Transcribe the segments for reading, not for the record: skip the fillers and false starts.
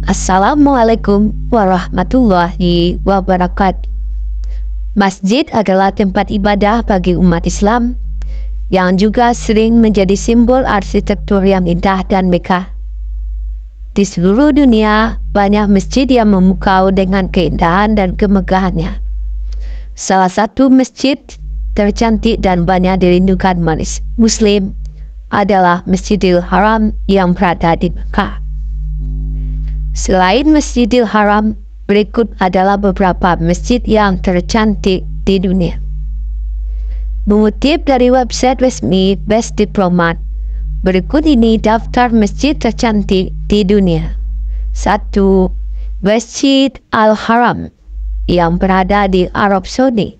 Assalamualaikum warahmatullahi wabarakatuh. Masjid adalah tempat ibadah bagi umat Islam yang juga sering menjadi simbol arsitektur yang indah dan megah. Di seluruh dunia, banyak masjid yang memukau dengan keindahan dan kemegahannya. Salah satu masjid tercantik dan banyak dirindukan Muslim adalah Masjidil Haram yang berada di Mekah. Selain Masjidil Haram, berikut adalah beberapa masjid yang tercantik di dunia. Mengutip dari website resmi Best Diplomat, berikut ini daftar masjid tercantik di dunia. 1. Masjid Al-Haram yang berada di Arab Saudi.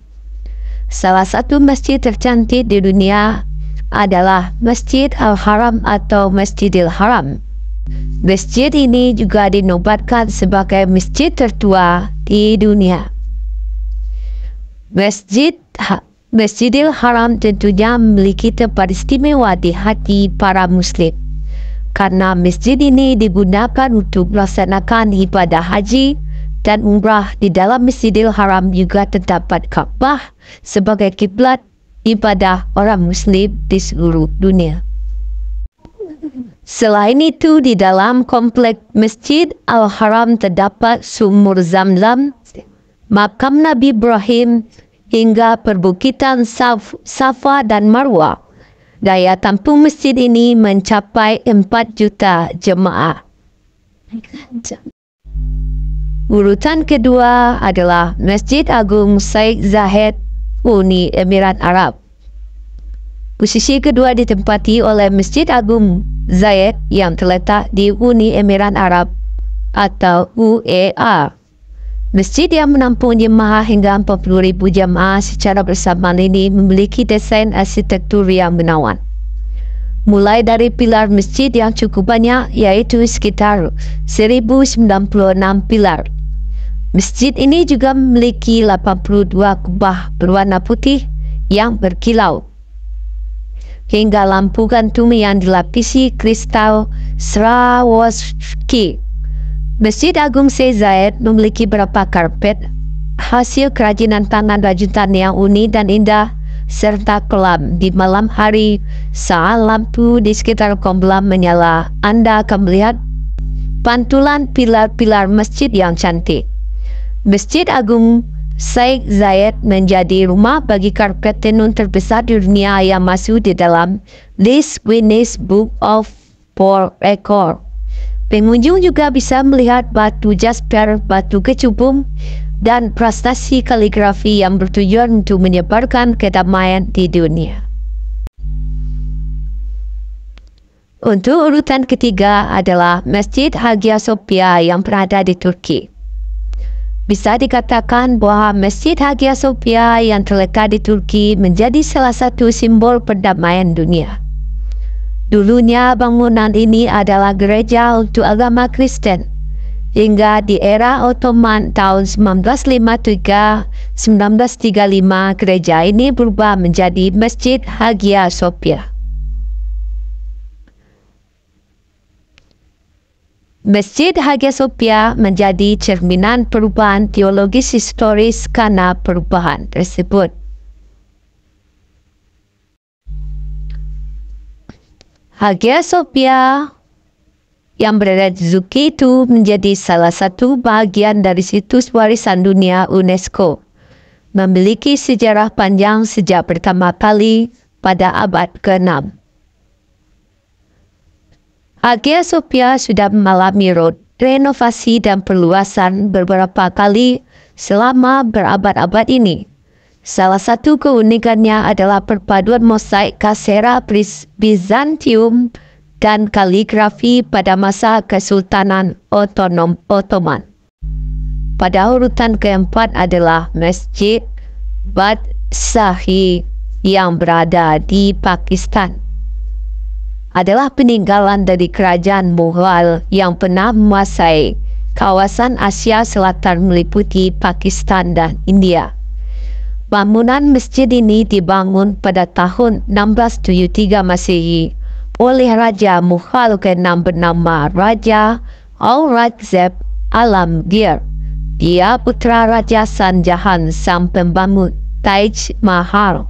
Salah satu masjid tercantik di dunia adalah Masjid Al-Haram atau Masjidil Haram. Masjid ini juga dinobatkan sebagai masjid tertua di dunia. Masjidil Haram tentunya memiliki tempat istimewa di hati para Muslim, karena masjid ini digunakan untuk melaksanakan ibadah haji dan umrah. Di dalam Masjidil Haram juga terdapat Ka'bah sebagai kiblat ibadah orang Muslim di seluruh dunia. Selain itu, di dalam komplek Masjid Al-Haram terdapat sumur Zamzam, makam Nabi Ibrahim, hingga perbukitan Safa dan Marwah. Daya tampung masjid ini mencapai 4 juta jemaah. Urutan kedua adalah Masjid Agung Sheikh Zayed, Uni Emirat Arab. Posisi kedua ditempati oleh Masjid Agung Zayed yang terletak di Uni Emirat Arab atau UEA. Masjid yang menampung jemaah hingga 40,000 jemaah secara bersamaan ini memiliki desain arsitektur yang menawan. Mulai dari pilar masjid yang cukup banyak, yaitu sekitar 1096 pilar. Masjid ini juga memiliki 82 kubah berwarna putih yang berkilau, hingga lampu gantung yang dilapisi kristal Swarovski. Masjid Agung Sheikh Zayed memiliki beberapa karpet hasil kerajinan tangan rajutan yang unik dan indah, serta kolam di malam hari. Saat lampu di sekitar kolam menyala, Anda akan melihat pantulan pilar-pilar masjid yang cantik. Masjid Agung Sheikh Zayed menjadi rumah bagi karpet tenun terbesar di dunia yang masuk di dalam list Guinness Book of World Records. Pengunjung juga bisa melihat batu jasper, batu kecubung, dan prestasi kaligrafi yang bertujuan untuk menyebarkan kedamaian di dunia. Untuk urutan ketiga adalah Masjid Hagia Sophia yang berada di Turki. Bisa dikatakan bahwa Masjid Hagia Sophia yang terletak di Turki menjadi salah satu simbol perdamaian dunia. Dulunya bangunan ini adalah gereja untuk agama Kristen. Hingga di era Ottoman tahun 1935, gereja ini berubah menjadi Masjid Hagia Sophia. Masjid Hagia Sophia menjadi cerminan perubahan teologis historis karena perubahan tersebut. Hagia Sophia yang berada di Turki itu menjadi salah satu bagian dari situs warisan dunia UNESCO. Memiliki sejarah panjang sejak pertama kali pada abad ke-6. Hagia Sophia sudah mengalami renovasi dan perluasan beberapa kali selama berabad-abad ini. Salah satu keunikannya adalah perpaduan mosaik kasera Bizantium dan kaligrafi pada masa Kesultanan Ottoman. Pada urutan keempat adalah Masjid Badshahi yang berada di Pakistan. Adalah peninggalan dari kerajaan Mughal yang pernah menguasai kawasan Asia Selatan meliputi Pakistan dan India. Bangunan masjid ini dibangun pada tahun 1673 Masehi oleh Raja Mughal ke-6 bernama Raja Aurangzeb Alamgir. Dia putra Raja Shah Jahan sang pembangun Taj Mahal.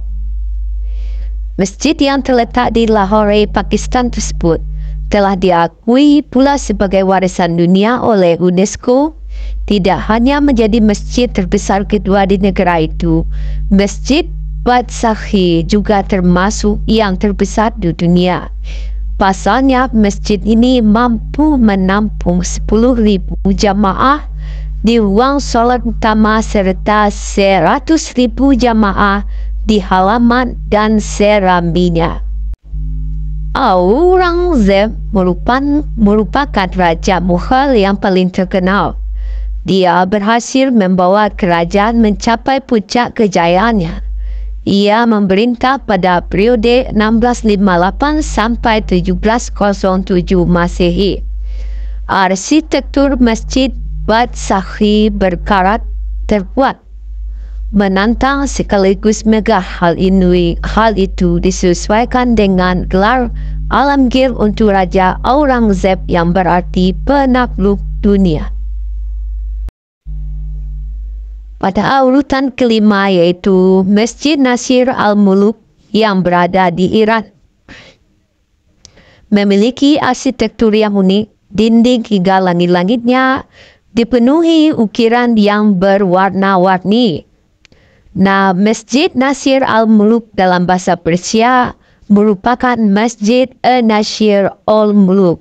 Masjid yang terletak di Lahore, Pakistan tersebut telah diakui pula sebagai warisan dunia oleh UNESCO. Tidak hanya menjadi masjid terbesar kedua di negara itu, Masjid Badsakhi juga termasuk yang terbesar di dunia. Pasalnya, masjid ini mampu menampung 10,000 jamaah di ruang solat utama serta 100,000 jamaah di halaman dan serambinya. Aurangzeb merupakan Raja Mughal yang paling terkenal. Dia berhasil membawa kerajaan mencapai puncak kejayaannya. Ia memerintah pada periode 1658 sampai 1707 Masehi. Arsitektur Masjid Badsakhi berkarat terkuat, menantang sekaligus megah. Hal itu disesuaikan dengan gelar Alamgir untuk Raja Aurangzeb yang berarti penakluk dunia. Pada urutan kelima yaitu Masjid Nasir Al-Muluk yang berada di Iran. Memiliki arsitektur yang unik, dinding hingga langit-langitnya dipenuhi ukiran yang berwarna-warni. Nah, Masjid Nasir Al-Muluk dalam bahasa Persia merupakan Masjid Nasir Al-Muluk.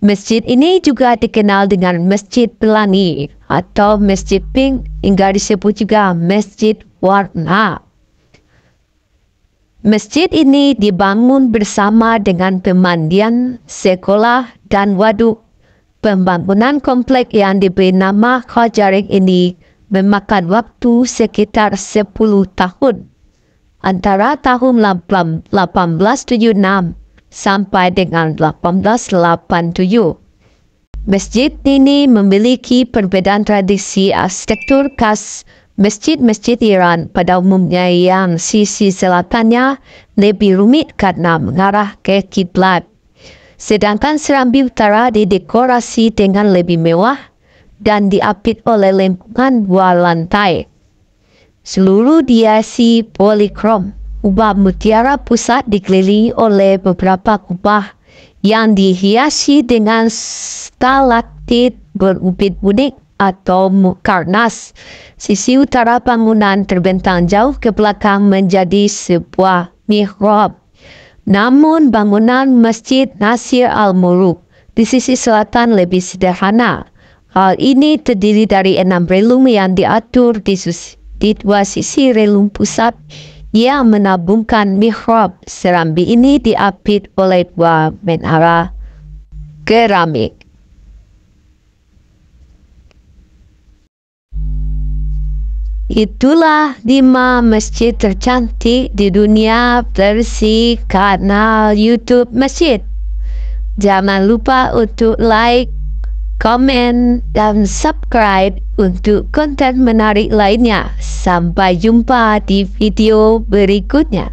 Masjid ini juga dikenal dengan Masjid Pelangi atau Masjid Pink, hingga disebut juga Masjid Warna. Masjid ini dibangun bersama dengan pemandian, sekolah, dan waduk. Pembangunan komplek yang diberi nama Qajarik ini memakan waktu sekitar 10 tahun, antara tahun 1876 sampai dengan 1887. Masjid ini memiliki perbedaan tradisi arsitektur khas masjid-masjid Iran pada umumnya, yang sisi selatannya lebih rumit karena mengarah ke kiblat, sedangkan serambi utara didekorasi dengan lebih mewah dan diapit oleh lempengan dua lantai. Seluruh dihiasi polikrom. Kubah mutiara pusat dikelilingi oleh beberapa kubah yang dihiasi dengan stalaktit berubit unik atau mukarnas. Sisi utara bangunan terbentang jauh ke belakang menjadi sebuah mihrab. Namun bangunan Masjid Nasir Al-Muluk di sisi selatan lebih sederhana. Hal ini terdiri dari 6 relung yang diatur di dua sisi relung pusat yang menabungkan mihrab. Serambi ini diapit oleh 2 menara keramik. Itulah 5 masjid tercantik di dunia versi kanal YouTube Masjid. Jangan lupa untuk like, komen, dan subscribe untuk konten menarik lainnya. Sampai jumpa di video berikutnya.